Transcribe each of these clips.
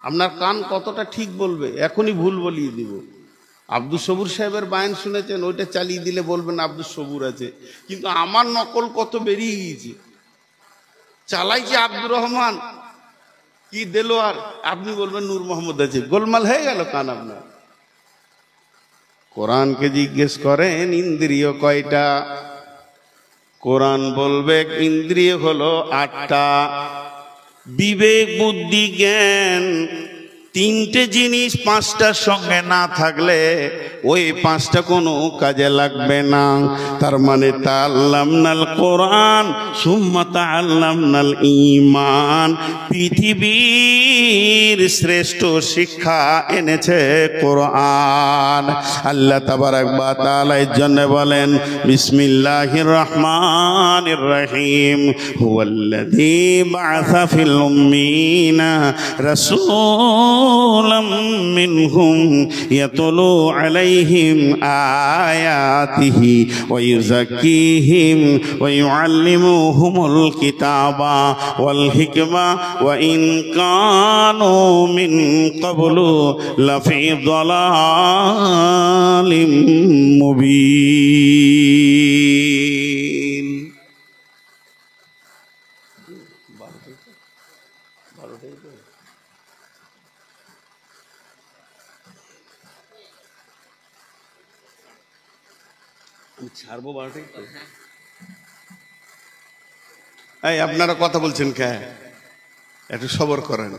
আপনার কান কতটা ঠিক বলবে এখনই ভুল বলিয়ে দিব। আব্দুল সবুর সাহেবের বায়ান শুনেছেন, ওইটা চালিয়ে দিলে বলবেন আব্দুল সবুর আছে, কিন্তু আমার নকল কত বেরিয়ে গিয়েছে। চালাইছে আব্দুর রহমান কি দেলোয়ার, আপনি বলবেন নূর মোহাম্মদ আছে, গোলমাল হয়ে গেল কান আপনার। কোরআনকে জিজ্ঞেস করেন ইন্দ্রিয় কয়টা, কোরআন বলবে ইন্দ্রিয় হলো 8টা। বিবেক বুদ্ধি জ্ঞান তিনটে জিনিস 5টার সঙ্গে না থাকলে ওই 5টা কোনো কাজে লাগবে না। তার মানে তাআল্লামনাল কোরআন সুম্মা তাআল্লামনাল ঈমান। পৃথিবীর শ্রেষ্ঠ শিক্ষা এনেছে কোরআন। আল্লাহ তাবারাক ওয়া তাআলা এর জন্য বলেন বিসমিল্লাহির রহমানির রহিম হুয়াল্লাযী বা'আসা ফিল উম্মিনা রাসূলাম মিনহুম ইয়াতলু আলাইহিম আয়াতিহি ওয়া ইউযাক্কিহিম ওয়া ইউআল্লিমুহুমুল কিতাবা ওয়াল হিকমা ওয়া ইন কানু মিন ক্বাবলু লাফি যালালিম মুবিন। ছাড়বো 12টাই তো। এই আপনারা কথা বলছেন কে? একটু সবর করেন।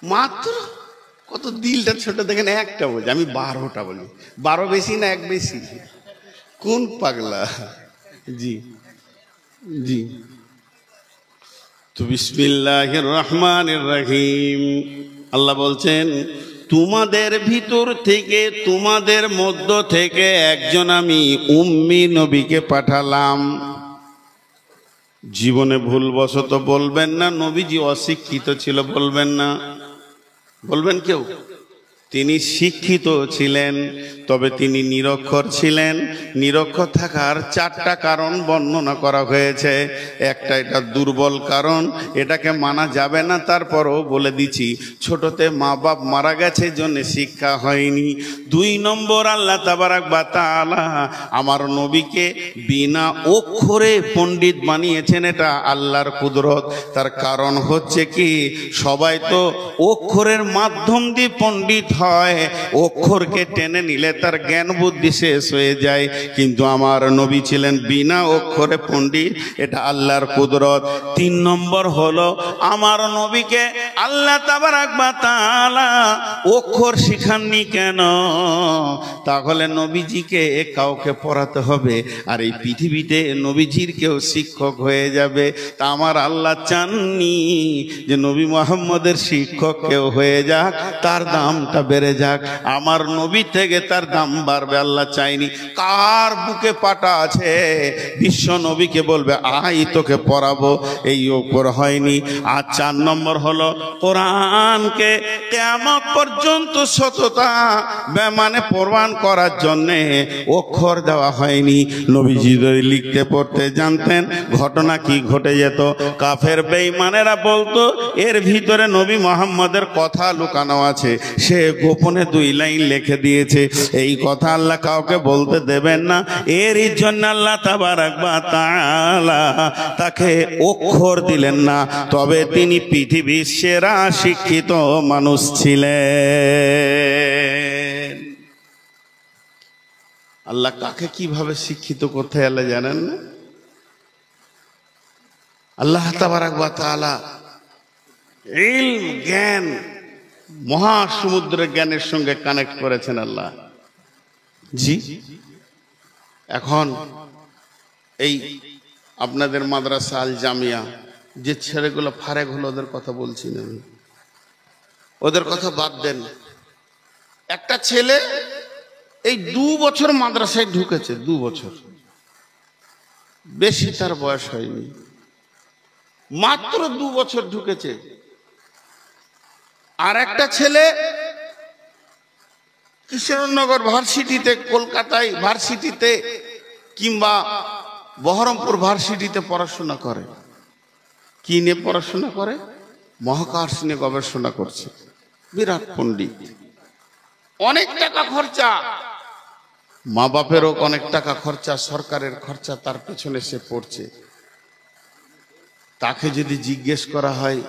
মাত্র কত দিলটা ছোট দেখেন, একটা বলছি আমি 12টা বলি। 12 বেশি না 1 বেশি? কোন পাগলা? জি জি। তো বিসমিল্লাহির রহমানির রহিম। আল্লাহ বলছেন তোমাদের ভিতর থেকে, তোমাদের মধ্য থেকে একজন আমি উম্মি নবীকে পাঠালাম। জীবনে ভুলবশত বলবেন না নবীজি অশিক্ষিত ছিল, বলবেন না, বলবেন কেউ? তিনি শিক্ষিত ছিলেন, তবে তিনি নিরক্ষর ছিলেন। নিরক্ষর থাকার 4টা কারণ বর্ণনা করা হয়েছে। একটা, এটা দুর্বল কারণ, এটাকে মানা যাবে না। তারপরও বলে দিচ্ছি, ছোটতে মা বাপ মারা গেছে, জন্য শিক্ষা হয়নি। 2 নম্বর, আল্লাহ তাবারাক ওয়া তাআলা আমার নবীকে বিনা অক্ষরে পণ্ডিত বানিয়েছেন, এটা আল্লাহর কুদরত। তার কারণ হচ্ছে কি, সবাই তো অক্ষরের মাধ্যম দিয়ে পণ্ডিত হয়, অক্ষরকে টেনে নিলে তার জ্ঞান বুদ্ধি শেষ হয়ে যায়, কিন্তু আমার নবী ছিলেন বিনা অক্ষরে পণ্ডিত, এটা আল্লাহর কুদরত। 3 নম্বর হলো আমার নবীকে আল্লাহ তাবারাক ওয়া তাআলা অক্ষর শিখাননি কেন? তাহলে নবীজিকে কাউকে পড়াতে হবে, আর এই পৃথিবীতে নবীজির কেউ শিক্ষক হয়ে যাবে। তা আমার আল্লাহ চাননি যে নবী মুহাম্মদের শিক্ষক কেউ হয়ে যাক, তার দামটা বেড়ে যাক, আমার নবী থেকে তার দাম বাড়বে, আল্লাহ চাইনি। কার বুকে পাটা আছে বিশ্ব নবীকে বলবে আই তোকে পড়াবো, এই উপর হয়নি। আর 4 নম্বর হলো কোরআনকে কিয়ামত পর্যন্ত সততা মানে প্রমাণ করার জন্যে অক্ষর দেওয়া হয়নি। নবীজি যদি লিখতে পড়তে জানতেন, ঘটনা কি ঘটে যেত? কাফের বেঈমানেরা বলতো এর ভিতরে নবী মুহাম্মদের কথা লুকানো আছে, সে গোপনে 2 লাইন লিখে দিয়েছে। এই কথা আল্লাহ কাউকে বলতে দেবেন না। এর জন্য আল্লাহ তাবারাক ওয়া তাআলা তাকে অক্ষর দিলেন না, তবে তিনি পৃথিবীর সেরা শিক্ষিত মানুষ ছিলেন। আল্লাহ কাকে কিভাবে শিক্ষিত করতে আল্লাহ জানেন না? আল্লাহ তাবারাক ওয়া তাআলা ইলম, জ্ঞান, মহাসমুদ্রের জ্ঞানের সঙ্গে কানেক্ট করেছেন আল্লাহ। জি, এখন এই আপনাদের মাদ্রাসা আল জামিয়া যে ছেলেগুলো ফারেক হলো, ওদের কথা বলছি না আমি, ওদের কথা বাদ দেন। একটা ছেলে এই 2 বছর মাদ্রাসায় ঢুকেছে, 2 বছর, বেশি তার বয়স হয়নি, মাত্র 2 বছর ঢুকেছে। আর একটা ছেলে কিশোরনগর ভার্সিটিতে, কলকাতায় ভার্সিটিতে কিংবা বহরমপুর ভার্সিটিতে পড়াশোনা করে। কি নিয়ে পড়াশোনা করে? মহাকাশ নিয়ে গবেষণা করছে, বিরাট পণ্ডিত, অনেক টাকা খরচা, মা বাপেরও অনেক টাকা খরচা, সরকারের খরচা তার পেছনে সে পড়ছে। তাকে যদি জিজ্ঞেস করা হয়,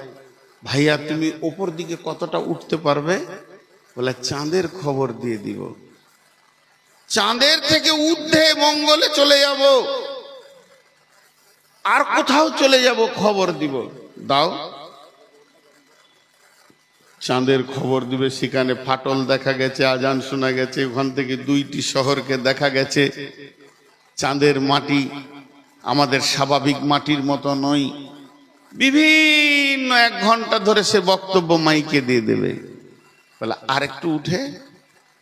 ভাইয়া তুমি ওপর দিকে কতটা উঠতে পারবে, বলে চাঁদের খবর দিয়ে দিব, চাঁদের থেকে ঊর্ধ্বে মঙ্গলে চলে যাব, আর কোথাও চলে যাব, খবর দিব। দাও, চাঁদের খবর দিবে, সেখানে ফাটল দেখা গেছে, আজান শোনা গেছে, ওখান থেকে 2টি শহরকে দেখা গেছে। চাঁদের মাটি আমাদের স্বাভাবিক মাটির মতো নয়। বিভিন্ন 1 ঘন্টা ধরে সে বক্তব্য মাইকে দিয়ে দেবে। বলে আর একটু উঠে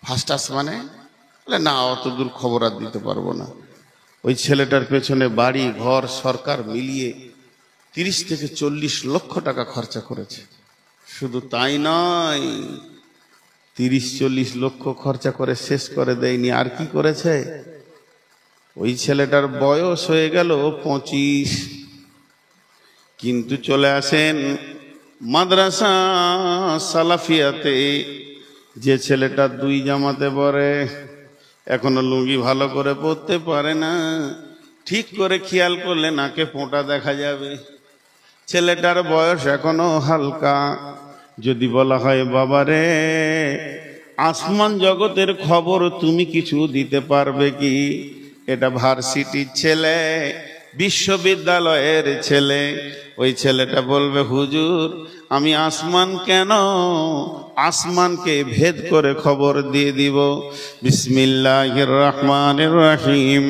ফার্স্ট আসমানে, বলে না অত দূর খবর আর দিতে পারবো না। ওই ছেলেটার পেছনে বাড়ি ঘর সরকার মিলিয়ে 30 থেকে 40 লক্ষ টাকা খরচা করেছে। শুধু তাই নয়, 30-40 লক্ষ খরচা করে শেষ করে দেয়নি, আর কি করেছে, ওই ছেলেটার বয়স হয়ে গেল 25, কিন্তু চলে আসেন মাদ্রাসা সালাফিয়াতে। যে ছেলেটা 2 জামাতে পড়ে, এখনো লুঙ্গি ভালো করে পরতে পারে না, ঠিক করে খেয়াল করলে নাকে ফোঁটা দেখা যাবে। ছেলেটার বয়স এখনো হালকা। যদি বলা হয় বাবারে আসমান জগতের খবর তুমি কিছু দিতে পারবে কি, এটা ভার্সিটির ছেলে, বিশ্ববিদ্যালয়ের ছেলে, ওই ছেলেটা বলবে হুজুর আমি আসমান কেন, আসমানকে ভেদ করে খবর দিয়ে দিব। বিসমিল্লাহির রহমানির রহিম,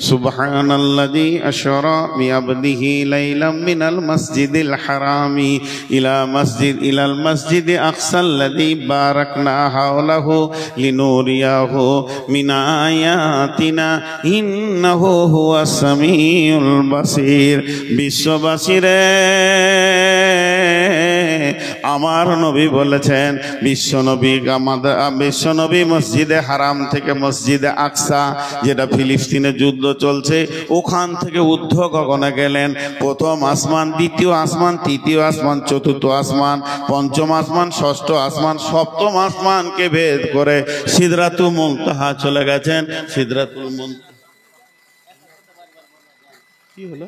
সুবহানাল্লাযী আশরা বিআবদিহি লাইলাম মিনাল মাসজিদিল হারামি ইলাল মাসজিদি আকসাল্লাযী বারাকনা হাওলাহু লিনুরিয়াহু মিন আয়াতিনা ইন্নাহু হুয়াস সামিউল বাসীর। বিশ্ববাসীরে, আমার নবী বলেছেন, বিশ্বনবী মসজিদে হারাম থেকে মসজিদে আকসা, যেটা ফিলিস্তিনে যুদ্ধ চলছে, ওখান থেকে ঊর্ধ্ব গগনে গেলেন। প্রথম আসমান, দ্বিতীয় আসমান, তৃতীয় আসমান, চতুর্থ আসমান, পঞ্চম আসমান, ষষ্ঠ আসমান, সপ্তম আসমানকে ভেদ করে সিদরাতুল মুনতাহা চলে গেছেন। সিদরাতুল মুনতাহা কি হলো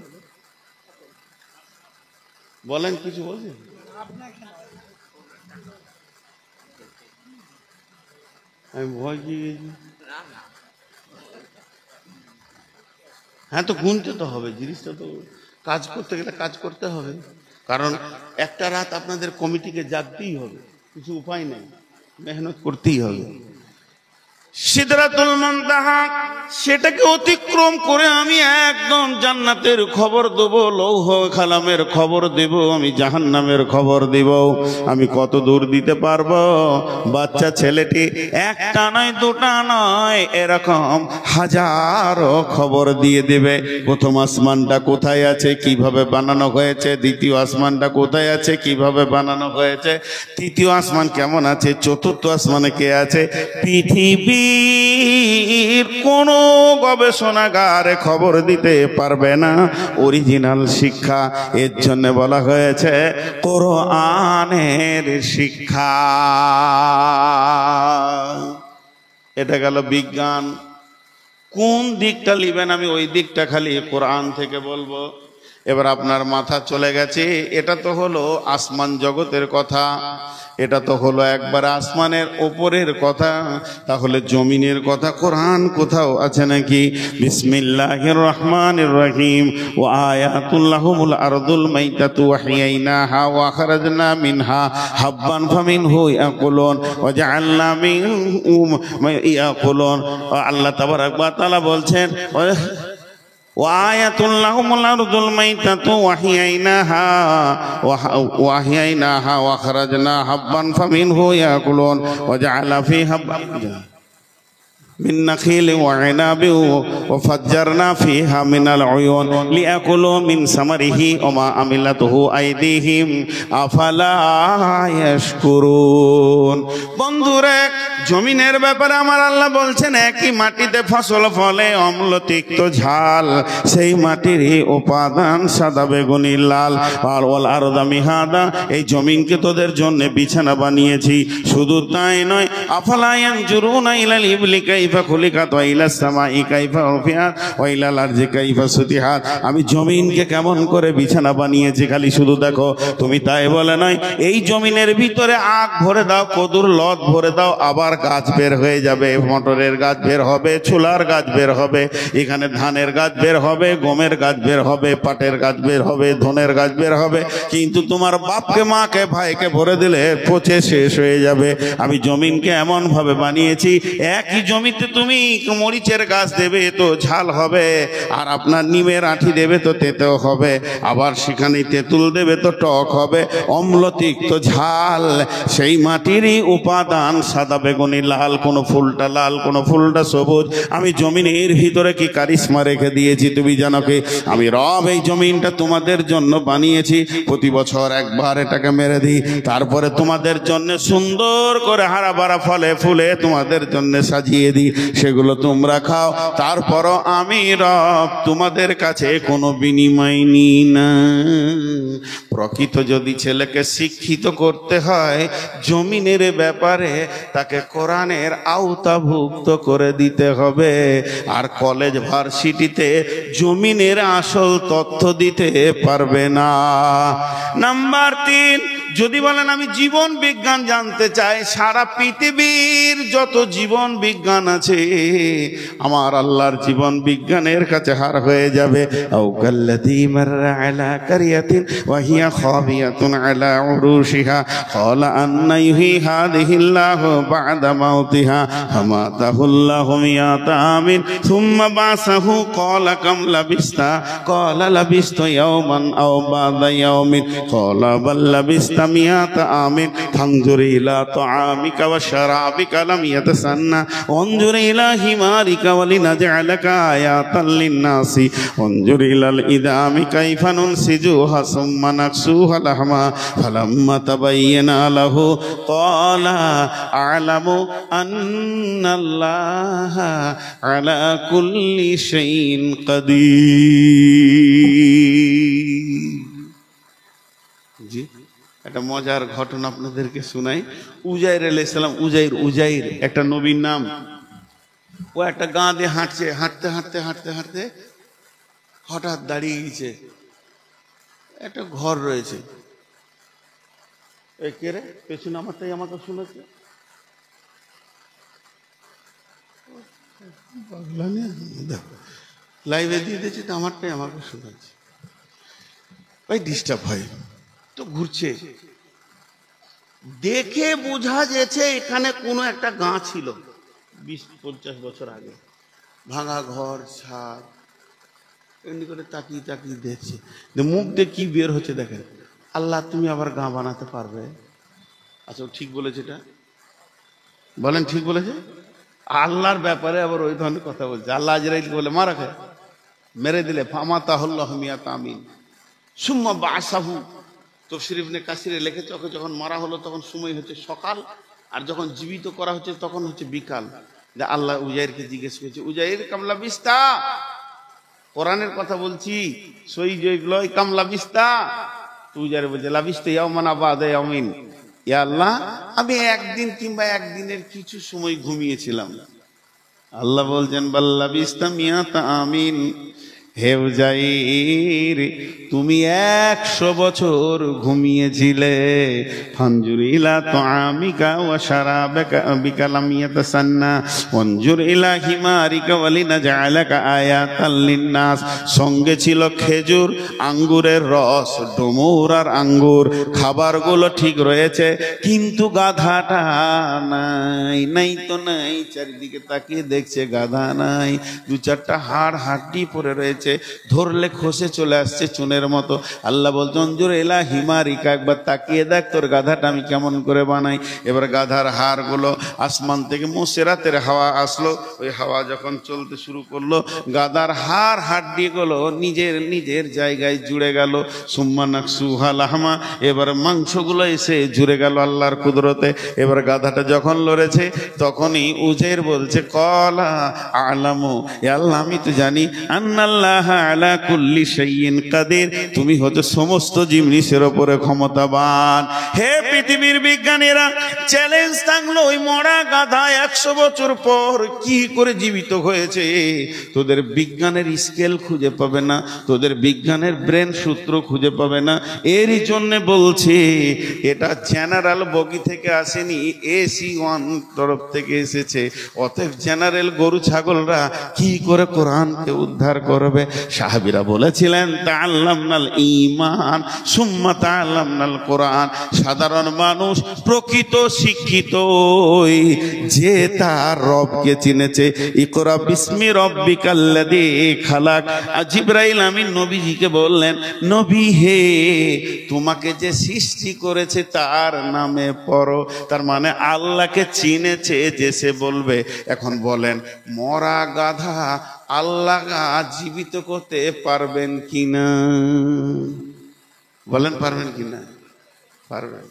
বলেন, কিছু বলছেন? আমি ভয় কি গেছি। হ্যাঁ, তো গুনতে তো হবে, জিনিসটা তো কাজ করতে গেলে কাজ করতে হবে, কারণ একটা রাত আপনাদের কমিটিকে জাগতেই হবে, কিছু উপায় নেই, মেহনত করতেই হবে। সিদরাতুল মুনতাহা, সেটাকে অতিক্রম করে আমি একদম জান্নাতের খবর দেব, লৌহ কালামের খবর দেব, আমি জাহান্নামের খবর দেব। আমি কত দূর দিতে পারবো? বাচ্চা ছেলেটি একটা নয়, দুটা নয়, এরকম হাজারো খবর দিয়ে দেবে। প্রথম আসমানটা কোথায় আছে, কিভাবে বানানো হয়েছে, দ্বিতীয় আসমানটা কোথায় আছে, কিভাবে বানানো হয়েছে, তৃতীয় আসমান কেমন আছে, চতুর্থ আসমানে কে আছে। পৃথিবী কোন গবেষণাগারে খবর দিতে পারবে না অরিজিনাল শিক্ষা। এর জন্য বলা হয়েছে কোরআনের শিক্ষা। এটা গেল বিজ্ঞান। কোন দিকটা নিবেন, আমি ওই দিকটা খালি কোরআন থেকে বলবো। এবার আপনার মাথা চলে গেছে, এটা তো হলো আসমান জগতের কথা, এটা তো হলো একবার আসমানের ওপরের কথা, তাহলে জমিনের কথা কোরআন কোথাও আছে নাকি? বিসমিল্লাহির রহমানির রহিম, ওয়া আয়াতুল লাহুমুল আরদুল মাইতাতু ওয়া হিয়াইনাহা ওয়া আখরাজনা মিনহা হাব্বান ফামিনহু ইয়াকুলুন ওয়া জাআলনা মিনহুম ইয়াকুলুন। আল্লাহ তাবারাক ওয়া তাআলা বলছেন, وآية لهم الأرض الميتة وأحييناها وأخرجنا حبا فمنه يأكلون وجعل فيها من نخيل وعنب وفجرنا فيها من العيون ليأكلوا من ثمره وما عملته أيديهم أفلا يشكرون। বন্ধুরে, জমিনের ব্যাপারে আমার আল্লাহ বলছেন একই মাটিতে ফসল ফলে অম্ল তিক্ত ঝাল, সেই মাটিরই উপাদান সাদা বেগুনি লাল। আর ওয়াল আরদা মিহাদা, এই জমিনকে তোদের জন্য বিছানা বানিয়েছি। শুধু তাই নয়, আফালা ইয়ানজুরুনা ইলাল ইবলি কাইফা খুলিকাত ওয়া ইলাস সামাই কাইফা রুফিআত ওয়া ইলাল আরজি কাইফা সুতিহাত। আমি জমিনকে কেমন করে বিছানা বানিয়েছি খালি শুধু দেখো। তুমি তাই বলে নয়, এই জমিনের ভিতরে আখ ভরে দাও, কদুর লত ভরে দাও, আবার গাছ বের হয়ে যাবে, মটরের গাছ বের হবে, ছোলার গাছ বের হবে, এখানে ধানের গাছ বের হবে, গমের গাছ বের হবে, পাটের গাছ বের হবে, ধনের গাছ বের হবে। কিন্তু তোমার বাপকে মাকে ভাইকে ভরে দিলে পচে শেষ হয়ে যাবে। আমি জমিনকে এমন ভাবে বানিয়েছি, একই জমিতে তুমি মরিচের গাছ দেবে তো ঝাল হবে, আর আপনার নিমের আঁঠি দেবে তো তেতেও হবে, আবার সেখানে তেঁতুল দেবে তো টক হবে, অম্ল তিক্ত ঝাল। সেই মাটিরই উপাদান সাদা বেগুনি লাল, কোনো ফুলটা লাল, কোনো ফুলটা সবুজ। আমি জমিনের ভিতরে কি কারিশমা রেখে দিয়েছি তুমি জানো কি? আমি রব এই জমিনটা তোমাদের জন্য বানিয়েছি। প্রতি বছর একবার এটাকে মেরে দিই, তারপরে তোমাদের জন্য সুন্দর করে হারা বারা ফলে ফুলে তোমাদের জন্য সাজিয়ে দিই, সেগুলো তোমরা খাও। তারপরও আমি রব তোমাদের কাছে কোনো বিনিময় নিই না। প্রকৃত যদি ছেলেকে শিক্ষিত করতে হয় জমিনের ব্যাপারে, তাকে কোরআনের আওতাভুক্ত করে দিতে হবে। আর কলেজ ভার্সিটিতে জমিনের আসল তথ্য দিতে পারবে না। নাম্বার 3, যদি বলেন আমি জীবন বিজ্ঞান জানতে চাই, সারা পৃথিবীর যত জীবন বিজ্ঞান আছে আমার আল্লাহর জীবন বিজ্ঞানের কাছে হার হয়ে যাবে। আও কাল্লাযী মাররা আলা কারিয়াতিন ওয়া হিয়া খাবিয়াতুন আলা উরুশিহা ক্বালা আন্না ইউহয়ী হাযিহিল্লাহু বা'দা মাউতিহা ফামাতাহুল্লাহু মিয়াতা আমিন সুম্মা বাসাহু ক্বালা কাম লাবিস্তা ক্বালা লাবিস্তু ইয়াওমান আও বা'দা ইয়াওমিন ক্বালা বাল লাবিস্তা মিয়াতা আমিন ফানজুর ইলা তাআমিকা ওয়া শারাবিকা লাম ইয়াতাসান্না ওয়ানজুর ইলা হিমারিকা ওয়া লিনাজআলাকা আয়াতাল লিন-নাসি ওয়ানজুর ইলাল ইদামি কাইফা নুনসিজুহা সুম্মা নাকসুহা লাহমা ফালাম্মা তাবায়্যানা লাহু ক্বালা আ'লামু আন্নাল্লাহা আলা কুল্লি শাইইন কাদির। জি, একটা মজার ঘটনা আপনাদেরকে শোনাই। উজাইর আলাইহিস সালাম, উজাইর একটা নবীর নাম। ও একটা গাঁ দিয়ে হাঁটছে, হাঁটতে হাঁটতে হাঁটতে হাঁটতে হঠাৎ দাঁড়িয়ে গেছে। একটা ঘর রয়েছে। এই কে রে? পেছনে আমারটাই আমাকে শোনাচ্ছে। লাইভে দিয়ে দিয়েছি তো আমারটাই আমাকে শোনাচ্ছে। ভাই ডিস্টার্ব হয় তো। ঘুরছে, দেখে বোঝা যাচ্ছে এখানে কোনো একটা গাঁ ছিল 20-50 বছর আগে। ভাঙা ঘর, ছাদ, এমনি করে তাকিয়ে তাকিয়ে দেখছে। মুখ দিয়ে কি বের হচ্ছে দেখেন। আল্লাহ তুমি আবার গাঁ বানাতে পারবে? আচ্ছা ঠিক বলেছে, এটা বলেন ঠিক বলেছে? আল্লাহর ব্যাপারে আবার ওই ধরনের কথা বলছে। আল্লাহ আজরাইলকে বলে মারা খায়, মেরে দিলে ফামাতাহুল্লাহু মিয়াতা আমিন সুম্মা বাসাহু। তাফসীর ইবনে কাসিরে লিখেছে, ওকে যখন মারা হলো তখন সময় হচ্ছে সকাল, আর যখন জীবিত করা হচ্ছে তখন হচ্ছে বিকাল। যে আল্লাহ উজাইরকে জিজ্ঞেস করেছে, উজাইর কামলা বিস্তা, কোরআনের কথা বলছি, সই যেগুলো কামলা বিস্তা। তো উজাইর বলছে লাবিস্তা ইয়াওমান বা'দা ইয়াওমিন, ইয়া আল্লাহ আমি একদিন কিংবা একদিনের কিছু সময় ঘুমিয়েছিলাম। আল্লাহ বলছেন বাল্লা বিস্তা মিয়াতা আমিন। হে উজাইর, তুমি 100 বছর ঘুমিয়েছিলে। ফানজুর ইলা তাআমিকা ওয়া শারাবিকা বিকা লাম ইয়াতাসান্না ওয়ানজুর ইলা হিমারিকা ওয়া লিনাজআলাকা আয়াতাল লিন-নাস। সঙ্গে ছিল খেজুর, আঙ্গুরের রস, ডুমুর আর আঙ্গুর। খাবারগুলো ঠিক রয়েছে, কিন্তু গাধাটা নাই তো নাই। চারিদিকে তাকিয়ে দেখছে গাধা নাই, 2-4টা হাড় হাড্ডি পড়ে রয়েছে। এসেছে, ধরলে খসে চলে আসছে চুনের মতো। আল্লাহ বলছেন অঞ্জুর এলা হিমারিকা, একবার তাকিয়ে দেখ তোর গাধাটা আমি কেমন করে বানাই। এবার গাধার হাড়গুলো আসমান থেকে মুসেরাতের হাওয়া আসলো, ওই হাওয়া যখন চলতে শুরু করলো গাধার হাড্ডিগুলো নিজের নিজের জায়গায় জুড়ে গেল। সুম্মা নাকসুহা লাহমা, এবার মাংসগুলো এসে জুড়ে গেল আল্লাহর কুদরতে। এবার গাধাটা যখন লড়েছে তখনই উজের বলছে কলা আলামু, আল্লাহ আমি তো জানি আন্নাল্লাহ আলা কুল্লি শাইইন কাদির, তুমি হচ্ছে সমস্ত জিনিসের উপরে ক্ষমতাবান। হে পৃথিবীর বিজ্ঞানীরা, চ্যালেঞ্জ থাকলো ওই মরা গাধা 100 বছর পর কি করে জীবিত হয়েছে। তোদের বিজ্ঞানের স্কেল খুঁজে পাবে না, তোদের বিজ্ঞানের ব্রেন সূত্র খুঁজে পাবে না। এরই জন্য বলছে এটা জেনারেল বগি থেকে আসেনি, AC-1 তরফ থেকে এসেছে। অতএব জেনারেল গরু ছাগলরা কি করে কোরআনকে উদ্ধার করবে? সাহাবীরা বলেছিলেন তাআল্লামনাল ঈমান সুম্মা তাআল্লামনাল কোরআন। সাধারণ মানুষ প্রকৃত শিক্ষিত যে তার রবকে চিনেছে। ইকরা বিসমি রব্বিকাল্লাযী খালাক। জিবরাইল আমিন নবীজিকে বললেন, নবী হে, তোমাকে যে সৃষ্টি করেছে তার নামে পড়ো। তার মানে আল্লাহকে চিনেছে যে সে বলবে। এখন বলেন মরা গাধা আল্লাহ জীবিত করতে পারবেন কিনা? বলেন পারবেন কিনা? পারবেন।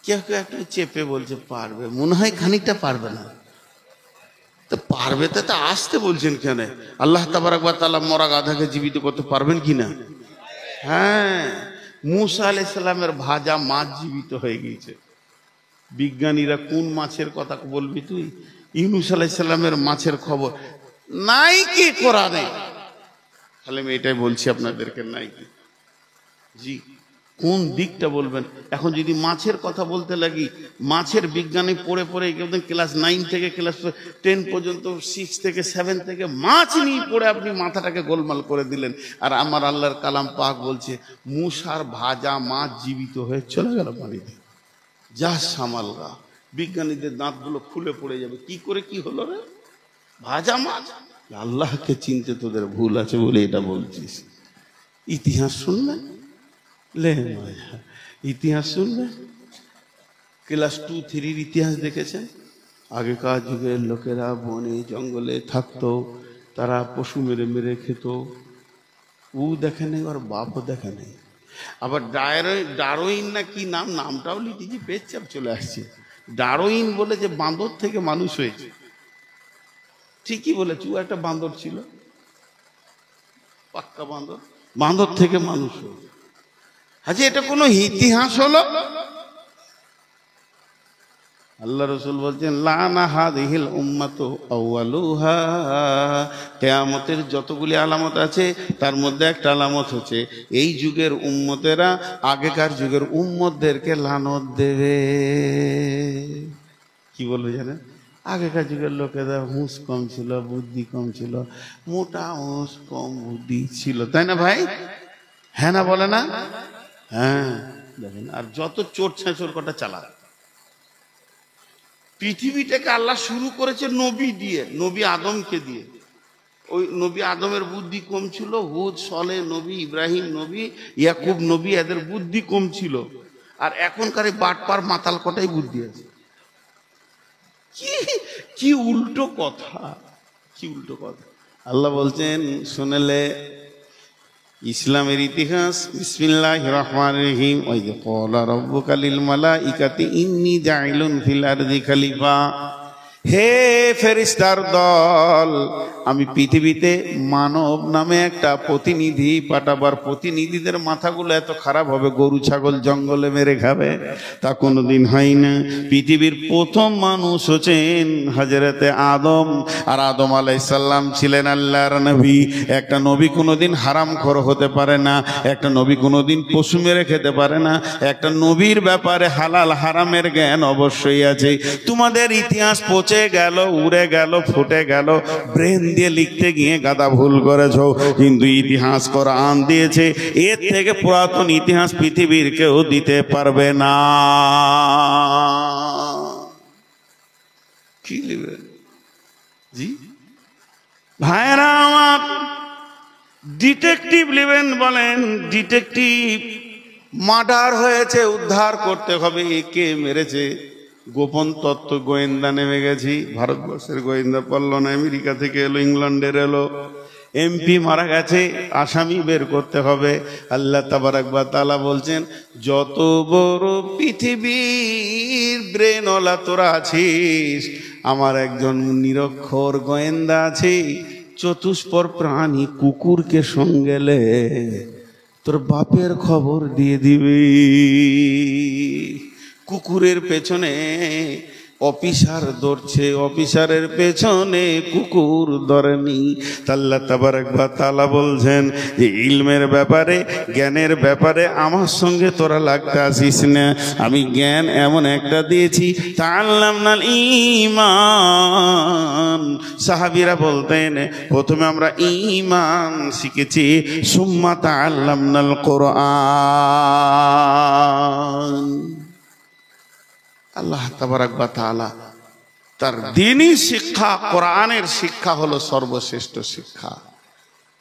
কেউ কেউ একটু চেপে বলছে পারবে, মনে হয় খানিকটা পারবে না। তো পারবে তো আসতে বলছেন কেন? আল্লাহ তাবারক ওয়া তাআলা মরা গাধাকে জীবিত করতে পারবেন কিনা? হ্যাঁ, মূসা আলাইহিস সালামের ভাজা মাছ জীবিত হয়ে গিয়েছে। বিজ্ঞানীরা কোন মাছের কথা বলবি তুই? ইউনূস আলাইহিস সালামের মাছের খবর নাই কি কোরআনে? তাহলে আমি এটাই বলছি আপনাদেরকে, নাই কি? জি, কোন দিকটা বলবেন? এখন যদি মাছের কথা বলতে লাগি, মাছের বিজ্ঞানী পড়ে পড়ে ক্লাস 9 থেকে ক্লাস 10 পর্যন্ত, 6 থেকে 7 থেকে মাছ নিয়ে পড়ে আপনি মাথাটাকে গোলমাল করে দিলেন। আর আমার আল্লাহর কালাম পাক বলছে মূসার ভাজা মাছ জীবিত হয়ে চলে গেল পানিতে। যা সামাল গা, বিজ্ঞানীদের দাঁতগুলো খুলে পড়ে যাবে। কি করে কি হলো রে? ভাজা মাছ। আল্লাহকে চিনতে তোদের ভুল আছে বলে এটা বলছিস। ইতিহাস শুনলে ইতিহাস শুনলে ক্লাস 2-3 ইতিহাস দেখেছেন? আগেকার যুগের লোকেরা বনে জঙ্গলে থাকতো, তারা পশু মেরে মেরে খেত। ও দেখে নেই, আর বাপও দেখে নেই। আবার ডারউইন না কি নাম, নামটাও লিখেছি, পেচ্ছাপ চলে আসছে। ডারউইন বলে যে বাঁদর থেকে মানুষ হয়েছে, ঠিকই বলেছি। ও একটা বাঁদর ছিল, পাক্কা বাঁদর, বাঁদর থেকে মানুষ হয়েছে। আচ্ছা, এটা কোনো ইতিহাস হলো? আল্লাহ রাসূল বলছেন লানা হাযিহিল উম্মাতু আউয়ালুহা, কিয়ামতের যতগুলি আলামত আছে তার মধ্যে একটা আলামত হচ্ছে এই যুগের উম্মতেরা আগেকার যুগের উম্মতদেরকে লানত দেবে। কি বলবে জানেন? আগেকার যুগের লোকেরা হুঁশ কম ছিল, বুদ্ধি কম ছিল, মোটা হুঁশ কম বুদ্ধি ছিল, তাই না ভাই? হ্যাঁ না বলে না? হ্যাঁ, দেখেন। আর যত চোর ছেঁচোর কটা চালা। পৃথিবীটাকে আল্লাহ শুরু করেছে নবী দিয়ে, নবী আদমকে দিয়ে। ওই নবী আদমের বুদ্ধি কম ছিল, হুদ, সলে নবী, ইব্রাহিম নবী, ইয়াকুব নবী, এদের বুদ্ধি কম ছিল। আর এখনকার এই বাটপার মাতাল কটাই বুদ্ধি আছে। কি উল্টো কথা, কি উল্টো কথা। আল্লাহ বলছেন শুনেলে ইসলামের ইতিহাস। বিসমিল্লাহির রহমানির রহিম। ওই যে ক্বালা রাব্বুকা লিল মালাইকাতি ইন্নী জাইলুন ফিল আরদি খলিফা। হে ফেরেশতার দল, আমি পৃথিবীতে মানব নামে একটা প্রতিনিধি পাঠাবার। প্রতিনিধিদের মাথাগুলো এত খারাপ হবে গরু ছাগল জঙ্গলে মেরে খাবে, তা কোনোদিন হয় না। পৃথিবীর প্রথম মানুষ হচ্ছেন হযরতে আদম। আর আদম আলাইহিস সালাম ছিলেন আল্লাহর নবী। একটা নবী কোনোদিন হারামখোর হতে পারে না, একটা নবী কোনোদিন পশু মেরে খেতে পারে না। একটা নবীর ব্যাপারে হালাল হারামের জ্ঞান অবশ্যই আছে। তোমাদের ইতিহাস পচে গেল, উড়ে গেল, ফুটে গেল, ব্রেন দিয়ে লিখতে গিয়ে গাদা ভুল করেছো। কিন্তু ইতিহাস কোরআন দিয়েছে, এর থেকে পুরাতন ইতিহাস পৃথিবীর কেউ দিতে পারবে না। কি লিখবে জি ভাইরা আমার? ডিটেকটিভ নেবেন, বলেন ডিটেকটিভ, মার্ডার হয়েছে, উদ্ধার করতে হবে, কে মেরেছে। গোপন তত্ত্ব গোয়েন্দা নেমে গেছি, ভারতবর্ষের গোয়েন্দা পারল না, আমেরিকা থেকে এলো, ইংল্যান্ডের এলো, এমপি মারা গেছে, আসামি বের করতে হবে। আল্লাহ তাবারাক ওয়া তাআলা বলছেন, যত বড় পৃথিবীর ব্রেনওয়ালা তোরা আছিস, আমার একজন নিরক্ষর গোয়েন্দা আছে, চতুষ্পর প্রাণী কুকুরকে সঙ্গেলে তোর বাপের খবর দিয়ে দিবি। কুকুরের পেছনে অফিসার দৌড়ছে, অফিসারের পেছনে কুকুর ধরেনি। আল্লাহ তাবারাক ওয়া তাআলা বলছেন যে ইলমের ব্যাপারে, জ্ঞানের ব্যাপারে আমার সঙ্গে তোরা লাগতে আসিস না। আমি জ্ঞান এমন একটা দিয়েছি, তাআল্লামনাল ঈমান। সাহাবীরা বলতেন প্রথমে আমরা ঈমান শিখেছি, সুম্মা তাআল্লামনাল কুরআন। আল্লাহ তাবারাক ওয়া তাআলা তার দ্বীনি শিক্ষা, কোরআনের শিক্ষা হলো সর্বশ্রেষ্ঠ শিক্ষা।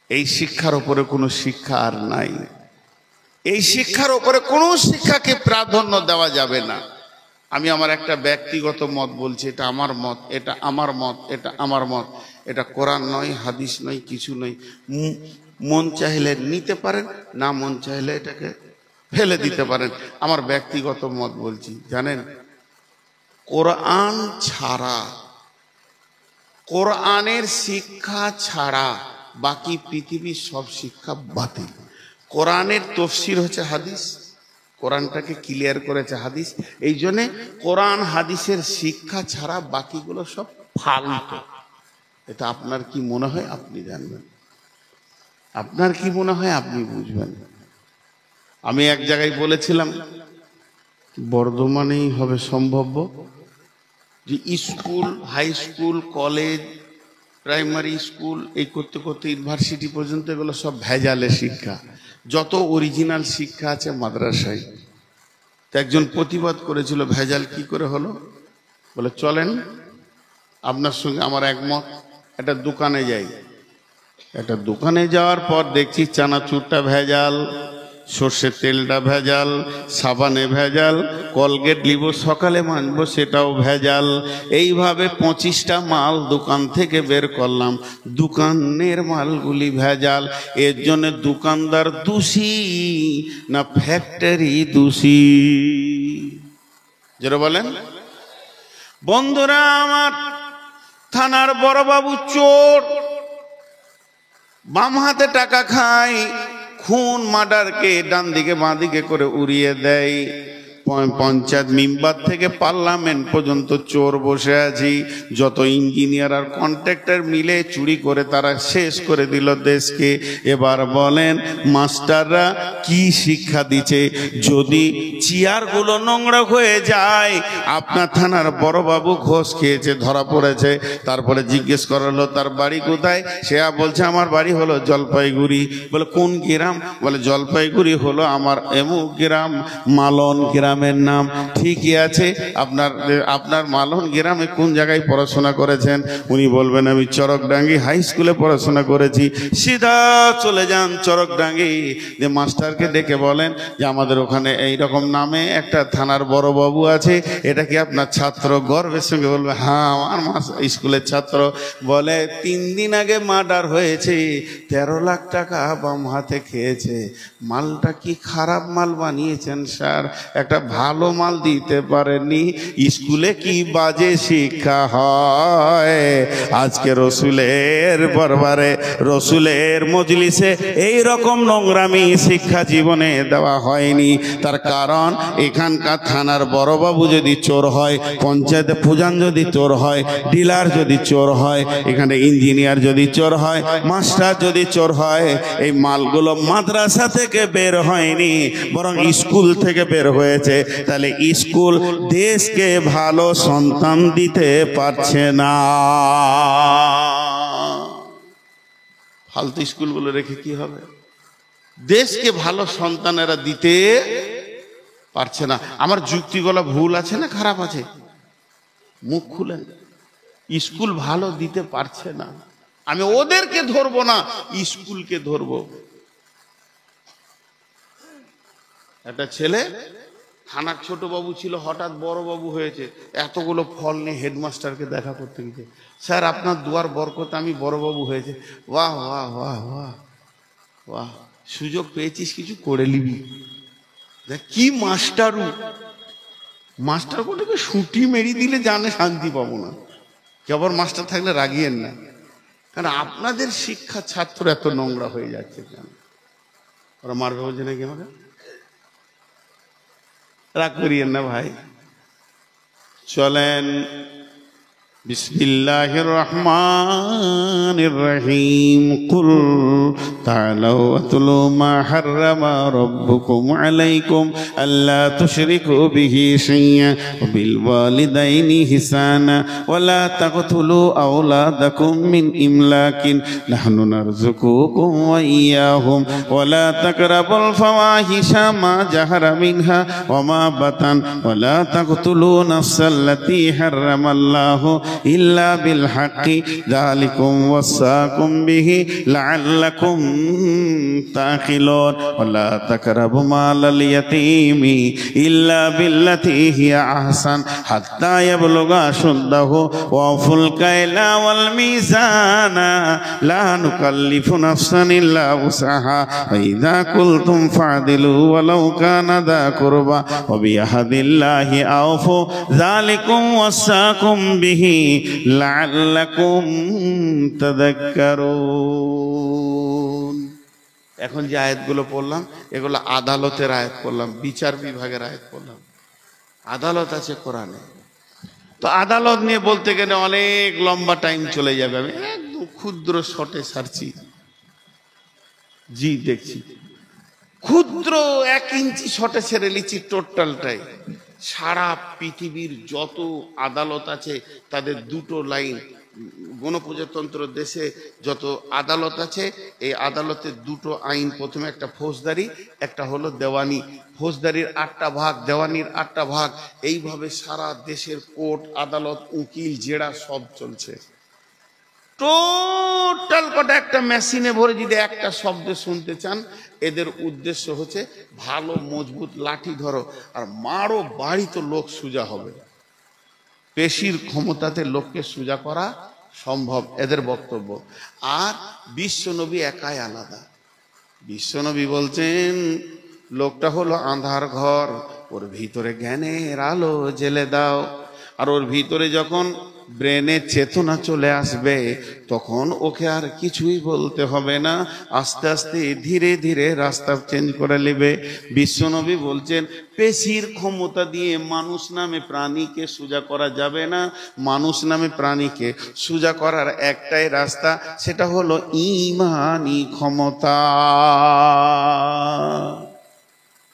এই শিক্ষার উপরে কোনো শিক্ষা আর নাই। এই শিক্ষার উপরে কোনো শিক্ষাকে প্রাধান্য দেওয়া যাবে না। আমি আমার একটা ব্যক্তিগত মত বলছি, এটা আমার মত, এটা আমার মত, এটা আমার মত, এটা কোরআন নয়, হাদিস নয়, কিছু নয়। মন চাইলে নিতে পারেন, না মন চাইলে এটাকে ফেলে দিতে পারেন। আমার ব্যক্তিগত মত বলছি, জানেন, কোরআন ছাড়া, কোরআনের শিক্ষা ছাড়া বাকি পৃথিবীর সব শিক্ষা বাতিল। কোরআনের তফসির হচ্ছে হাদিস, কোরআনটাকে ক্লিয়ার করেছে হাদিস। এই জন্যে কোরআন হাদিসের শিক্ষা ছাড়া বাকিগুলো সব ফালতু। এটা আপনার কি মনে হয় আপনি জানবেন, আপনার কি মনে হয় আপনি বুঝবেন। আমি এক জায়গায় বলেছিলাম, বর্ধমানেই হবে সম্ভব, যে school, high school, college, primary school, এই করতে করতে ইউনিভার্সিটি পর্যন্ত এগুলো সব ভেজালের শিক্ষা। যত অরিজিনাল শিক্ষা আছে মাদ্রাসায়। তো একজন প্রতিবাদ করেছিল, ভেজাল কি করে হলো? বলে চলেন আপনার সঙ্গে আমার একমত, একটা দোকানে যাই। একটা দোকানে যাওয়ার পর দেখছি চানাচুরটা ভেজাল, সর্ষের তেলটা ভেজাল, সাবানে ভেজাল, কলগেট নিব সকালে মাজবো সেটাও ভেজাল। এইভাবে 25টা মাল দোকান থেকে বের করলাম, দোকানের মালগুলি ভেজাল। এর জন্য দোকানদার দোষী না ফ্যাক্টরি দোষী? যেটা বলেন বন্ধুরা আমার, থানার বড়বাবু চোর, বাম হাতে টাকা খায়, খুন মার্ডারকে ডান দিকে বাঁ দিকে করে উড়িয়ে দেয়। পঞ্চায়েত মেম্বার থেকে পার্লামেন্ট পর্যন্ত চোর বসে আছি। যত ইঞ্জিনিয়ার আর কন্ট্রাক্টর মিলে চুরি করে তারা শেষ করে দিল দেশকে। এবার বলেন মাস্টাররা কি শিক্ষা দিচ্ছে? যদি চেয়ারগুলো নোংরা হয়ে যায়, আপনার থানার বড়বাবু ঘোষ খেয়েছে, ধরা পড়েছে, তারপরে জিজ্ঞেস করা হলো তার বাড়ি কোথায়, সে বলছে আমার বাড়ি হলো জলপাইগুড়ি। বলে কোন গ্রাম? বলে জলপাইগুড়ি হলো আমার এমুক গ্রাম, মালন গ্রামের নাম। ঠিকই আছে, আপনার মালন গ্রামে কোন জায়গায় পড়াশোনা করেছেন? উনি বলবেন আমি চরকডাঙ্গি হাই স্কুলে পড়াশোনা করেছি। সিধা চলে যান চরকডাঙ্গি, যে মাস্টারকে ডেকে বলেন যে আমাদের ওখানে এইরকম নামে একটা থানার বড়বাবু আছে, এটা কি আপনার ছাত্র? গর্বের সঙ্গে বলবে হ্যাঁ আমার স্কুলের ছাত্র। বলে 3 দিন আগে মার্ডার হয়েছে, 13 লাখ টাকা বাম হাতে খেয়েছে। মালটা কি খারাপ মাল বানিয়েছেন স্যার, একটা ভালো মাল দিতে পারেননি। স্কুলে কি বাজে শিক্ষা হয়। আজকে রসুলের দরবারে, রসুলের মজলিসে এই রকম নোংরামি শিক্ষা জীবনে দেওয়া হয়নি। তার কারণ এখানকার থানার বড়বাবু যদি চোর হয়, পঞ্চায়েতে প্রধান যদি চোর হয়, ডিলার যদি চোর হয়, এখানে ইঞ্জিনিয়ার যদি চোর হয়, মাস্টার যদি চোর হয়, এই মালগুলো মাদ্রাসা থেকে বের হয়নি, বরং স্কুল থেকে বের হয়েছে। তাহলে স্কুল দেশকে ভালো সন্তান দিতে পারছে না। ফালতু স্কুলগুলো রেখে কি হবে? দেশকে ভালো সন্তানেরা দিতে পারছে না। আমার যুক্তিগুলো ভুল আছে না খারাপ আছে? মুখ খুলেন। স্কুল ভালো দিতে পারছে না, আমি ওদেরকে ধরবো না, স্কুলকে ধরবো। একটা ছেলে থানার ছোট বাবু ছিল, হঠাৎ বড় বাবু হয়েছে, এতগুলো ফল নিয়ে হেডমাস্টারকে দেখা করতে গেছে। স্যার আপনার দুয়ার বরকত আমি বড় বাবু হয়েছে। বাহ বাহ বাহ বাহ বাহ, সুযোগ পেয়েছিস কিছু করে নিবি। দেখ কি মাস্টারু, মাস্টার কোটাকে ছুটি মেরি দিলে জানে শান্তি পাবো না। কেবল মাস্টার থাকলে রাগিয়েন না, কারণ আপনাদের শিক্ষা ছাত্র এত নোংরা হয়ে যাচ্ছে কেন? ওরা মারবে বলছে নাকি আমাকে? রাগ করিয়েন না ভাই। চলেন বিসমিল্লাহির রহমানির রহিম। কুল তাআলাউ আতলু মা হাররামা রাব্বুকুম আলাইকুম আল্লা তুশরিকু বিহি শাইয়্যা ওয়া বিল ওয়ালিদাইনি ইহসানা ওয়া লা তাকতুলু আওলাদাকুম মিন ইমলাকিন নাহনু নারযুকুকুম ওয়া ইয়্যাহুম ওয়া লা তাকরাবুল ফাওয়াহিশা মা জাহারা মিনহা ওয়া মা বাতান ওয়া লা তাকতুলু নাফসাল্লাতী হাররামাল্লাহু ইল্লা বিল হাক্কি যালিকুম ওয়াসাকুম বিহি লাআল্লাকুম তাকিলুন ওয়া লা তাকরাবু মালাল ইয়াতীমি ইল্লা বিল্লাতী হিয়া আহসান হাত্তা ইয়াবলুগা আশুদ্দাহু ওয়া ফুল কাইলা ওয়াল মিজানা লা নুকাল্লিফু নাফসান ইল্লা উসাহা ওয়া ইযা কুলতুম ফা'দিলু ওয়ালাউ কানা যা কুরবা ওয়া বিআহদিল্লাহি আওফু যালিকুম ওয়াসাকুম বিহি লাআল্লাকুম তাযাক্কারুন। এখন যে আয়াতগুলো পড়লাম এগুলো আদালতের আয়াত পড়লাম, বিচার বিভাগের আয়াত পড়লাম। আদালত আছে কোরআনে, তো আদালত নিয়ে বলতে গেলে অনেক লম্বা টাইম চলে যাবে। আমি একদম ক্ষুদ্র শটে সারছি, জি দেখছি ক্ষুদ্র 1 ইঞ্চি শটে ছেড়ে লিচ্ছি টোটালটাই। সারা পৃথিবীর যত আদালত আছে তাদের দুটো লাইন, গণপ্রজাতন্ত্র দেশে যত আদালত আছে এই আদালতের দুটো আইন, প্রথমে একটা ফৌজদারি, একটা হলো দেওয়ানি। ফৌজদারির 8টা ভাগ, দেওয়ানির 8টা ভাগ, এইভাবে সারা দেশের কোর্ট আদালত উকিল জেরা সব চলছে। টোটাল কটা একটা মেশিনে ভরে যদি একটা শব্দ শুনতে চান, এদের উদ্দেশ্য হচ্ছে ভালো মজবুত লাঠি ধরো আর মারো, বাড়ি তো লোক সোজা হবে। পেশির ক্ষমতাতে লোককে সোজা করা সম্ভব, এদের বক্তব্য। আর বিশ্বনবী একাই আলাদা। বিশ্বনবী বলছেন লোকটা হলো আঁধার ঘর, ওর ভিতরে জ্ঞানের আলো জ্বেলে দাও। আর ওর ভিতরে যখন ব্রেনে চেতনা চলে আসবে তখন ওকে আর কিছুই বলতে হবে না, আস্তে আস্তে ধীরে ধীরে রাস্তা চেঞ্জ করে নেবে। বিশ্বনবী বলছেন পেশির ক্ষমতা দিয়ে মানুষ নামে প্রাণীকে সোজা করা যাবে না। মানুষ নামে প্রাণীকে সোজা করার একটাই রাস্তা, সেটা হলো ঈমানি ক্ষমতা,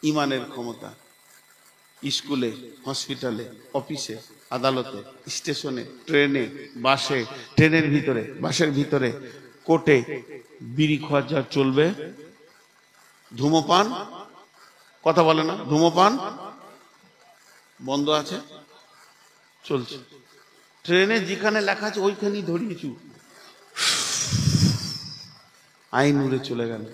ঈমানের ক্ষমতা। স্কুলে, হসপিটালে, অফিসে, আদালতে, স্টেশনে, ট্রেনে, বাসে, ট্রেনের ভিতরে, বাসের ভিতরে, কোর্টে বিড়ি খাওয়া যা চলবে। ধূমপান, কথা বলে না, ধূমপান বন্ধ আছে, চলছে। ট্রেনে যেখানে লেখা আছে ওইখানেই ধরিয়েছু, আইন উড়ে চলে গেল।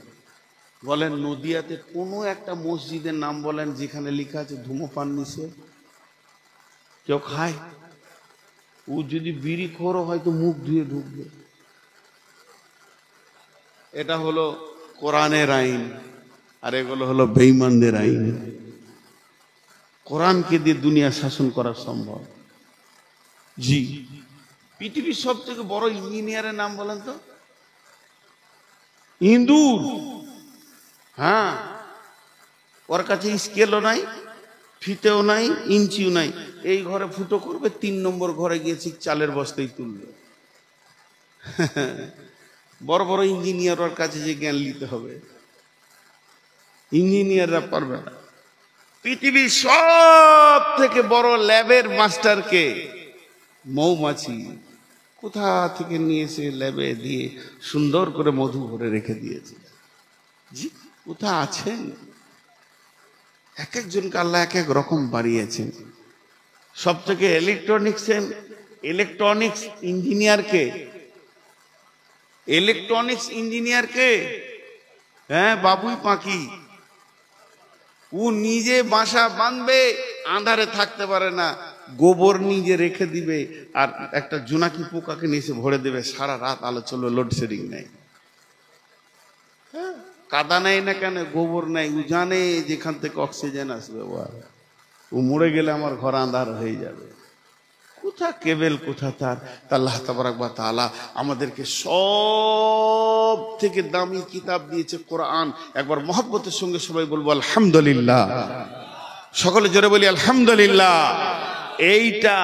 বলেন নদিয়াতে কোনো একটা মসজিদের নাম বলেন যেখানে লেখা আছে ধূমপান নিষেধ? কেউ খায়? ও যদি বিড়ি খোরও হয়তো মুখ ধুয়ে ঢুকবে। এটা হলো কোরআনের আইন, আর এগুলো হলো বেঈমানদের আইন। কোরআনকে দিয়ে দুনিয়া শাসন করা সম্ভব। জি, পৃথিবীর সব থেকে বড় ইঞ্জিনিয়ারের নাম বলেন তো? ইন্দুর। হ্যাঁ, ওর কাছে স্কেলও নাই, ফিতেও নাই, ইঞ্চিও নাই। এই ঘরে ফুটো করবে, 3 নম্বর ঘরে গিয়ে ঠিক চালের বস্তাই তুলবে। বড় বড় ইঞ্জিনিয়ার ওর কাছে যে জ্ঞান নিতে হবে, ইঞ্জিনিয়াররা পারবে না। পৃথিবীর সব থেকে বড় ল্যাবের মাস্টারকে মৌমাছি কোথা থেকে নিয়ে এসে ল্যাবে দিয়ে সুন্দর করে মধু ভরে রেখে দিয়েছে। জি, কোথা আছেন? এক একজনকে আল্লাহ এক এক রকম বাড়িয়েছেন। সব থেকে ইলেকট্রনিক্স ইঞ্জিনিয়ারকে ইলেকট্রনিক্স ইঞ্জিনিয়ার কে? হ্যাঁ, বাবুই পাখি। ও নিজে বাসা বাঁধবে, আঁধারে থাকতে পারে না, গোবর নিজে রেখে দিবে আর একটা জোনাকি পোকাকে নিচে ভরে দেবে, সারা রাত আলো চলবে, লোডশেডিং নেই। কাদা নেই না কেন, গোবর নেই, ও জানে যেখান থেকে অক্সিজেন আসবে, ও মরে গেলে আমার ঘর আঁধার হয়ে যাবে। কোথা কেবেল, কোথা তার। আল্লাহ তাবারাক ওয়া তাআলা আমাদেরকে সব থেকে দামি কিতাব দিয়েছে কোরআন। একবার মহব্বতের সঙ্গে সবাই বলবো আলহামদুলিল্লাহ, সকলে জোরে বলি আলহামদুলিল্লাহ। এইটা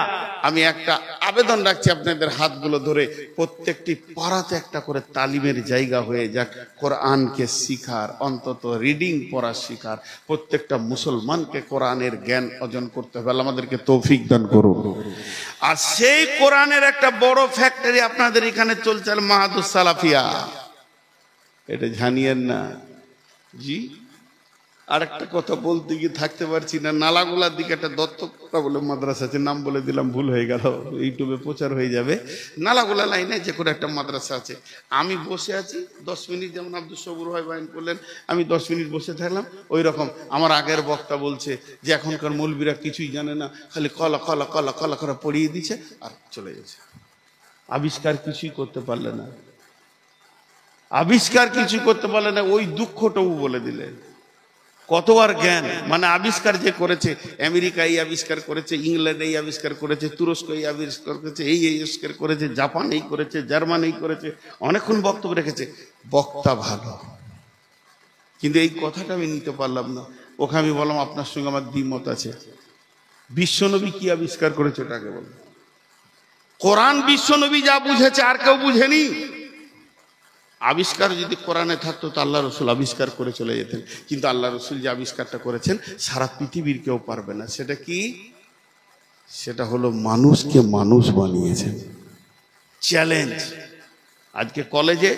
আমি একটা আবেদন রাখছি আপনাদের হাতগুলো ধরে, প্রত্যেকটি পাড়াতে একটা করে তালিমের জায়গা হয়ে যাক, কোরআনকে শিখার, অন্তত রিডিং পড়া শিখার। প্রত্যেকটা মুসলমানকে কোরআনের জ্ঞান অর্জন করতে হবে, আল্লাহ আমাদেরকে তৌফিক দান করুন। আর সেই কোরআনের একটা বড় ফ্যাক্টরি আপনাদের এখানে চলছে, মাহাদুস সালাফিয়া। এটা জানিয়েন না জি। আর একটা কথা বলতে গিয়ে থাকতে পারছি না, নালাগোলার দিকে একটা দত্তকরা বলে মাদ্রাসা আছে, নাম বলে দিলাম, ভুল হয়ে গেল, ইউটিউবে প্রচার হয়ে যাবে। নালাগোলা লাইনে যে কোনো একটা মাদ্রাসা আছে, আমি বসে আছি 10 মিনিট, যেমন আব্দুল সবুর ভাই বয়ান করলেন, আমি 10 মিনিট বসে থাকলাম। ওই রকম আমার আগের বক্তা বলছে যে এখনকার মৌলবীরা কিছুই জানে না, খালি কলা কলা কলা কলা করে পড়িয়ে দিচ্ছে আর চলে গেছে। আবিষ্কার কিছুই করতে পারলে না, আবিষ্কার কিছু করতে পারলে না, ওই দুঃখটাও বলে দিলেন। কত আর জ্ঞান, মানে আবিষ্কার যে করেছে, আমেরিকা এই আবিষ্কার করেছে, ইংল্যান্ড এই আবিষ্কার করেছে, তুরস্ক এই আবিষ্কার করেছে, এই আবিষ্কার করেছে, জাপান এই করেছে, জার্মান এই করেছে, অনেকক্ষণ বক্তব্য রেখেছে। বক্তা ভালো, কিন্তু এই কথাটা আমি নিতে পারলাম না। ওকে আমি বললাম আপনার সঙ্গে আমার দ্বিমত আছে, বিশ্বনবী কি আবিষ্কার করেছে ওটাকে বল। কোরআন বিশ্বনবী যা বুঝেছে আর কেউ বুঝেনি। আবিষ্কার যদি কোরআনে থাকতো তো আল্লাহ রসুল আবিষ্কার করে চলে যেতেন, কিন্তু আল্লাহ রসুল যে আবিষ্কারটা করেছেন সারা পৃথিবীর কেউ পারবে না। সেটা কি? সেটা হলো মানুষকে মানুষ বানিয়েছেন। চ্যালেঞ্জ। আজকে কলেজে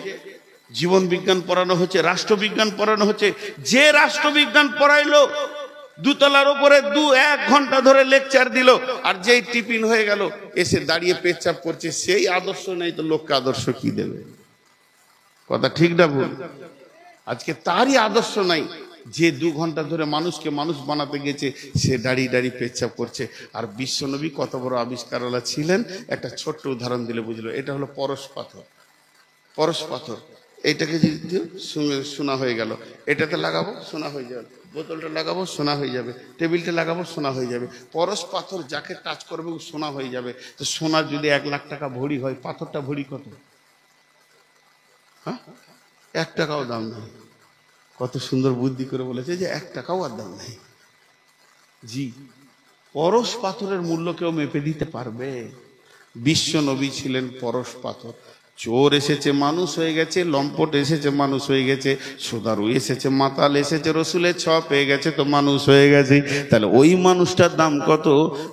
জীবন বিজ্ঞান পড়ানো হচ্ছে, রাষ্ট্রবিজ্ঞান পড়ানো হচ্ছে। যে রাষ্ট্রবিজ্ঞান পড়াইলো, দুতলার উপরে 1 ঘন্টা ধরে লেকচার দিল, আর যেই টিফিন হয়ে গেল এসে দাঁড়িয়ে পেচ্ছাপ করছে, সেই আদর্শ নেই তো লোককে আদর্শ কি দেবে? কথা ঠিক না ভুল? আজকে তারই আদর্শ নাই। যে 2 ঘন্টা ধরে মানুষকে মানুষ বানাতে গেছে, সে দাঁড়িয়ে দাঁড়িয়ে পেচ্ছাপ করছে। আর বিশ্বনবী কত বড় আবিষ্কারওয়ালা ছিলেন, একটা ছোট্ট উদাহরণ দিলে বুঝলো। এটা হলো পরশ পাথর। পরশ পাথর এইটাকে যদি সোনা হয়ে গেল, এটাতে লাগাবো সোনা হয়ে যাবে, বোতলটা লাগাবো সোনা হয়ে যাবে, টেবিলটা লাগাবো সোনা হয়ে যাবে। পরশ পাথর যাকে টাচ করবে ও সোনা হয়ে যাবে। তো সোনা যদি 1 লাখ টাকা ভরি হয়, পাথরটা ভরি কত? হ্যাঁ, 1 টাকাও দাম নেই। কত সুন্দর বুদ্ধি করে বলেছে যে 1 টাকাও আর দাম নেই। জি, পরশ পাথরের মূল্য কেউ মেপে দিতে পারবে? বিশ্ব নবী ছিলেন পরশ পাথর। চোর এসেছে মানুষ হয়ে গেছে, লম্পট এসেছে মানুষ হয়ে গেছে, সুদারু এসেছে, মাতাল এসেছে, রসুলের ছোঁয়া পেয়ে গেছে তো মানুষ হয়ে গেছে। তাহলে ওই মানুষটার দাম কত?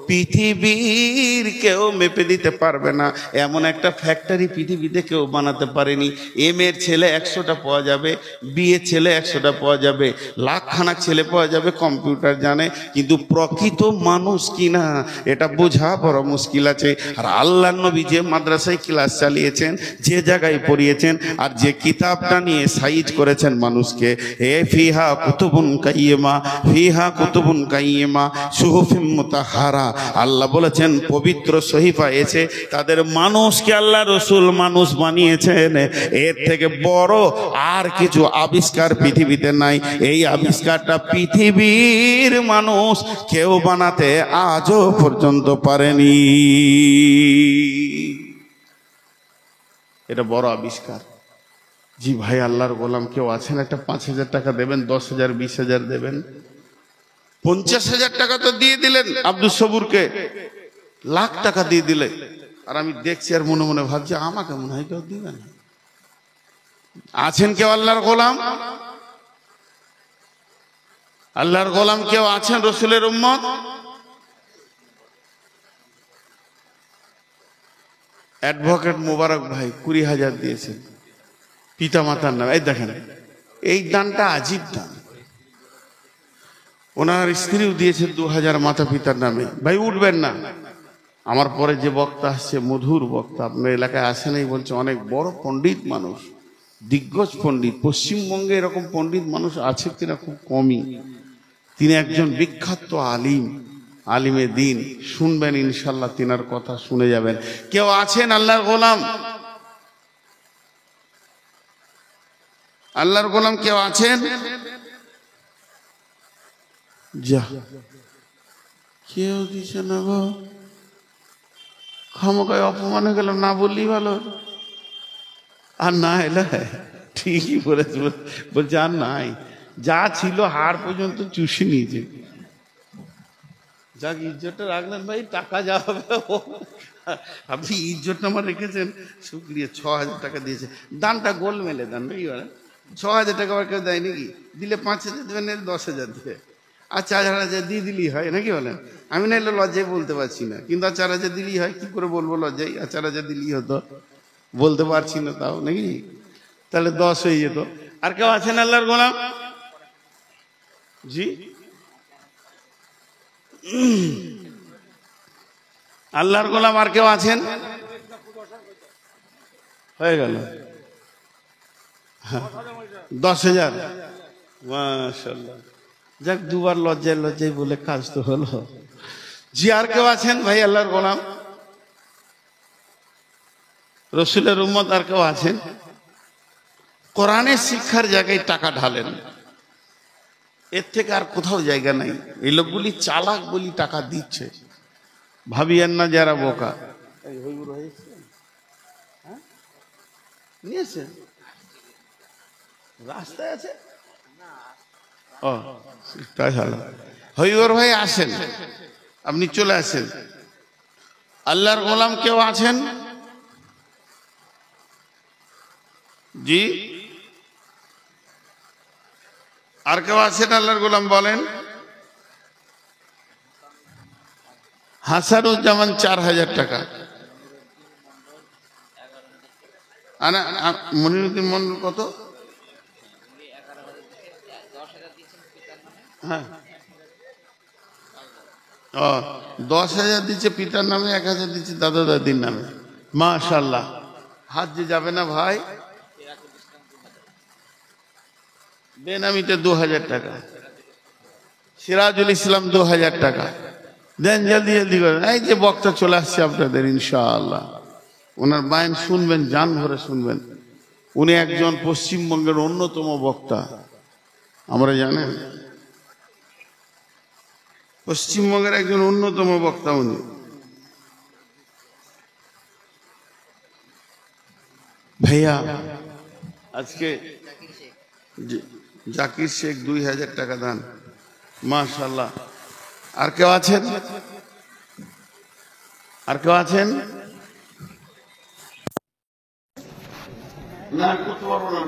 পৃথিবীর কেউ মেপে দিতে পারবে না। এমন একটা ফ্যাক্টরি পৃথিবীতে কেউ বানাতে পারেনি। এম এর ছেলে 100টা পাওয়া যাবে, বি এর ছেলে 100টা পাওয়া যাবে, লাখখানা ছেলে পাওয়া যাবে, কম্পিউটার জানে, কিন্তু প্রকৃত মানুষ কিনা এটা বোঝা বড় মুশকিল আছে। আর আল্লাহর নবী যে মাদ্রাসায় ক্লাস চালিয়েছেন, যে জায়গায় পড়িয়েছেন, আর যে কিতাবটা নিয়ে সাইজ করেছেন মানুষকে, এ ফিহা কুতুবুন কাইয়্যিমা, ফিহা কুতুবুন কাইয়্যিমা সুহুফিম মুতাহহারা। আল্লাহ বলেছেন পবিত্র সহিফা এসে তাদের মানুষকে আল্লাহ রসুল মানুষ বানিয়েছেন। এর থেকে বড় আর কিছু আবিষ্কার পৃথিবীতে নাই। এই আবিষ্কারটা পৃথিবীর মানুষ কেউ বানাতে আজও পর্যন্ত পারেনি। এটা বড় আবিষ্কার। জি ভাই, আল্লাহর গোলাম কেউ আছেন? একটা 5,000 টাকা দেবেন, 10,000, 20,000 দেবেন। 50,000 টাকা তো দিয়ে দিলেন আব্দুল সবুরকে, লাখ টাকা দিয়ে দিলে। আর আমি দেখছি আর মনে মনে ভাবছি আমাকে মনে হয় কেউ দিবে না। আছেন কেউ আল্লাহর গোলাম? আল্লাহর গোলাম কেউ আছেন রসুলের উম্মত? অ্যাডভোকেট মোবারক ভাই 20,000 দিয়েছেন পিতা মাতার নামে। এই দেখেন, এই দানটা আজীব দান। ওনার স্ত্রীও দিয়েছে 2,000 মাতা পিতার নামে। ভাই উঠবেন না, আমার পরে যে বক্তা আসছে মধুর বক্তা, আপনার এলাকায় আসে নাই বলছে, অনেক বড় পণ্ডিত মানুষ, দিগ্গজ পণ্ডিত। পশ্চিমবঙ্গে এরকম পণ্ডিত মানুষ আছে কিনা খুব কমই। তিনি একজন বিখ্যাত আলিম, আলিমে দিন। শুনবেন ইনশাল্লাহ, তিনার কথা শুনে যাবেন। কেউ আছেন আল্লাহর গোলাম? আল্লাহর গোলাম কেউ আছেন? যা, কেউ দিছে না গো, খামোকায় অপমান হয়ে গেল, না বললি ভালো। আর না এলে ঠিকই বলেছে, বলছে আর নাই, যা ছিল হাড় পর্যন্ত চুষে নিয়েছে। যাক, ইজ্জতটা রাখলেন ভাই, টাকা যা হবে। আপনি ইজ্জতটা আমার রেখেছেন, শুক্রিয়া। 6,000 টাকা দিয়েছে, দানটা গোল মেলে দান নাকি? 6,000 টাকা আবার কেউ দেয় নাকি? দিলে 5,000 দেবেন, 10,000 দেবে, আর 4,000 দিয়ে দিলেই হয় নাকি বলেন? আমি না এলে লজ্জায় বলতে পারছি না, কিন্তু আর 4,000 দিলেই হয়। কি করে বলবো লজ্জায়? আর 4,000 দিলেই হতো, বলতে পারছি না তাও নাকি? তাহলে 10 হয়ে যেত। আর কেউ আছেন আল্লাহর গোলাম? জি, আল্লাহর গোলাম আর কেউ আছেন? হয়ে গেল 10,000। মাশাআল্লাহ, যাক, দুবার লজ্জায় লজ্জায় বলে কাজ তো হলো। জি, আর কেউ আছেন ভাই আল্লাহর গোলাম? রসুলের উম্মত আর কেউ আছেন? কোরআনের শিক্ষার জায়গায় টাকা ঢালেন, এর থেকে আর কোথাও জায়গা নাই। এই লোকগুলি চালাক বলি টাকা দিচ্ছে, ভাবিয়েন না যারা বোকা। নিয়েছে রাস্তায় আছে। ও তাই হলো। হইবর ভাই আসেন, আপনি চলে আসেন। আল্লাহর গোলাম কেউ আছেন? জি, আর কেউ আছেন আল্লাহর গোলাম? বলেন। হাসানুজ্জামান 4,000 টাকা। মনিরুদ্দিন মন্ডল কত? হ্যাঁ, 10,000 দিচ্ছে পিতার নামে, 1,000 দিচ্ছে দাদা দাদির নামে। মাশাআল্লাহ, হাত যে যাবে না ভাই। বেনামিতে 2,000 টাকা। সিরাজুল ইসলাম 2,000 টাকা দেন, জলদি জলদি করেন। এই যে বক্তা চলে আসছে আপনাদের, ইনশাআল্লাহ ওনার বায়ান শুনবেন, জান ভরে শুনবেন। উনি একজন পশ্চিমবঙ্গের অন্যতম বক্তা, আমরা জানেন, পশ্চিমবঙ্গের একজন অন্যতম বক্তা উনি। ভাইয়া আজকে জাকির শেখ 2,000 টাকা দান। মাশাআল্লাহ। আর কেউ আছেন? আর কেউ আছেন? না, করতে পারবো না।